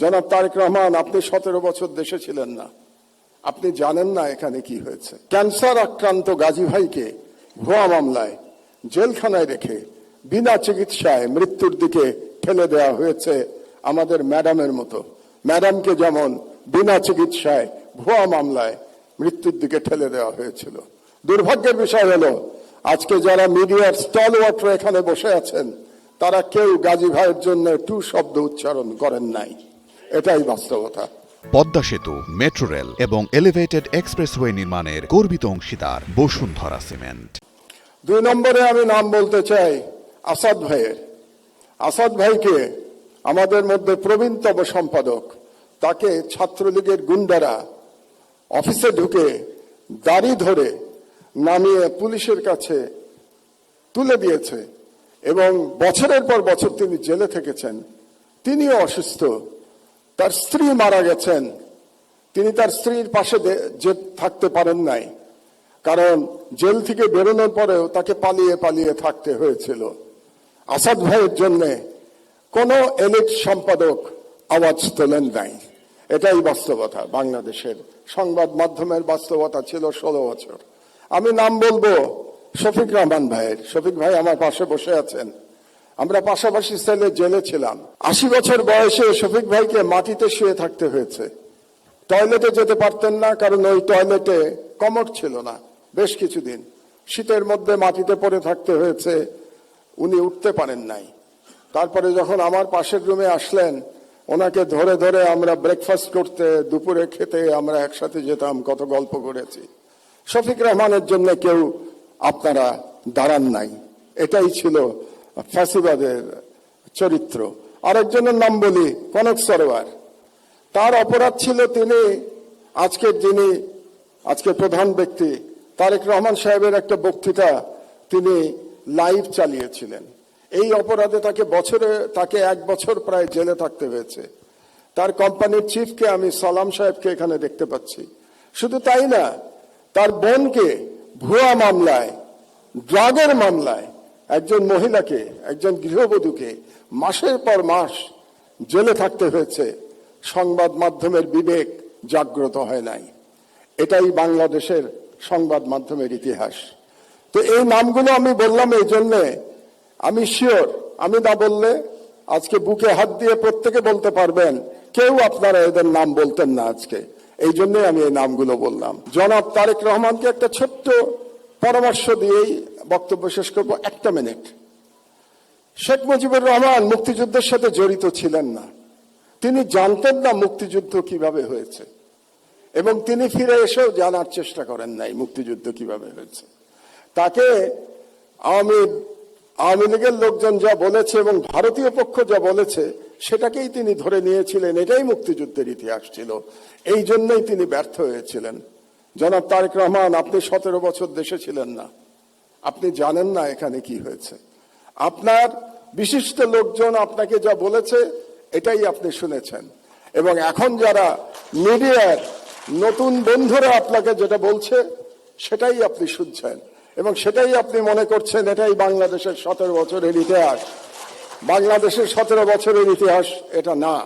জনাব তারেক রহমান, আপনি 17 বছর দেশে ছিলেন না, আপনি জানেন না এখানে কি হয়েছে। ক্যান্সার আক্রান্ত গাজী ভাইকে ভুয়া মামলায় জেলখানায় রেখে বিনা চিকিৎসায় মৃত্যুর দিকে ঠেলে দেওয়া হয়েছে আমাদের ম্যাডামের মতো। ম্যাডামকে যেমন বিনা চিকিৎসায় ভুয়া মামলায় মৃত্যুর দিকে ঠেলে দেওয়া হয়েছিল। দুর্ভাগ্যের বিষয় হলো আজকে যারা মিডিয়ার স্টলওয়ার্টার এখানে বসে আছেন তারা কেউ গাজী ভাইয়ের জন্য টু শব্দ উচ্চারণ করেন নাই। এটাই বাস্তবতা। পদ্মা সেতু, মেট্রো রেল এবং এলিভেটেড এক্সপ্রেসওয়ে নির্মাণের গর্বিত অংশীদার বসুন্ধরা সিমেন্ট। 2 নম্বরে আমি নাম বলতে চাই আসাদ ভাইয়ের। আসাদ ভাইকে আমাদের মধ্যে প্রবীণতম সম্পাদক, তাকে ছাত্রলীগের গুন্ডারা অফিসে ঢুকে দাড়ি ধরে নামিয়ে পুলিশের কাছে তুলে দিয়েছে এবং বছরের পর বছর তিনি জেলে থেকেছেন। তিনিও অসুস্থ, তার স্ত্রী মারা গেছেন, তিনি তার স্ত্রীর পাশে থাকতে পারেন নাই, কারণ জেল থেকে বেরোনোর পরেও তাকে পালিয়ে পালিয়ে থাকতে হয়েছিল। আসাদ ভাইয়ের জন্য কোনো এলিট সম্পাদক আওয়াজ তোলেন নাই। এটাই বাস্তবতা। বাংলাদেশের সংবাদ মাধ্যমের বাস্তবতা ছিল 16 বছর। আমি নাম বলবো শফিক রহমান ভাইয়ের। শফিক ভাই আমার পাশে বসে আছেন, আমরা পাশাপাশি সেলে জেলে ছিলাম। 80 বছর বয়সে শফিক ভাইকে মাটিতে শুয়ে থাকতে হয়েছে। টয়লেটে যেতে পারতেন না, কারণ ওই টয়লেটে কমোড ছিল না। বেশ কিছুদিন শীতের মধ্যে মাটিতে পড়ে থাকতে হয়েছে, উনি উঠতে পারেন নাই। তারপরে যখন আমার পাশের রুমে আসলেন, ওনাকে ধরে ধরে আমরা ব্রেকফাস্ট করতে, দুপুরে খেতে আমরা একসাথে যেতাম, কত গল্প করেছি। শফিক রহমানের জন্য কেউ আপনারা দাঁড়ান নাই। এটাই ছিল ফ্যাসিবাদের চরিত্র। আরেকজনের নাম বলি কনক সরোয়ার। তার অপরাধ ছিল তিনি আজকে প্রধান ব্যক্তি তারেক রহমান সাহেবের একটা বক্তৃতা তিনি লাইভ চালিয়েছিলেন। এই অপরাধে তাকে 1 বছর প্রায় জেলে থাকতে হয়েছে। তার কোম্পানির চিফকে আমি সালাম সাহেবকে এখানে দেখতে পাচ্ছি। শুধু তাই না, তার বোনকে ভুয়া মামলায়, ড্রাগের মামলায় একজন মহিলাকে, একজন গৃহবধূকে মাসের পর মাস জেলে থাকতে হয়েছে। সংবাদ মাধ্যমের বিবেক জাগ্রত হয় নাই। এটাই বাংলাদেশের সংবাদ মাধ্যমের ইতিহাস। তো এই নামগুলো আমি বললাম এই জন্যে, আমি শিওর আমি না বললে আজকে বুকে হাত দিয়ে প্রত্যেকে বলতে পারবেন কেউ আপনারা এদের নাম বলতেন না আজকে। এই জন্যই আমি এই নামগুলো বললাম। জনাব তারেক রহমানকে একটা ছোট্ট পরামর্শ দিয়েই বক্তব্য শেষ করবো, 1 মিনিট। শেখ মুজিবুর রহমান মুক্তিযুদ্ধের সাথে জড়িত ছিলেন না। তিনি জানতেন না মুক্তিযুদ্ধ কিভাবে হয়েছে, এবং তিনি ফিরে এসেও জানার চেষ্টা করেন নাই মুক্তিযুদ্ধ কিভাবে হয়েছে। তাকে আওয়ামী লীগের লোকজন যা বলেছে এবং ভারতীয় পক্ষ যা বলেছে সেটাকেই তিনি ধরে নিয়েছিলেন। এটাই মুক্তিযুদ্ধের ইতিহাস ছিল। এই জন্যই তিনি ব্যর্থ হয়েছিলেন। জনাব তারেক রহমান, আপনি 17 বছর দেশে ছিলেন না, আপনি জানেন না এখানে কি হয়েছে। আপনার বিশিষ্ট লোকজন আপনাকে যা বলেছে এটাই আপনি শুনেছেন, এবং এখন যারা মিডিয়ার নতুন বন্ধুরা আপনাকে যেটা বলছে সেটাই আপনি শুনছেন, এবং সেটাই আপনি মনে করছেন এটাই বাংলাদেশের 17 বছরের ইতিহাস। বাংলাদেশের 17 বছরের ইতিহাস এটা না।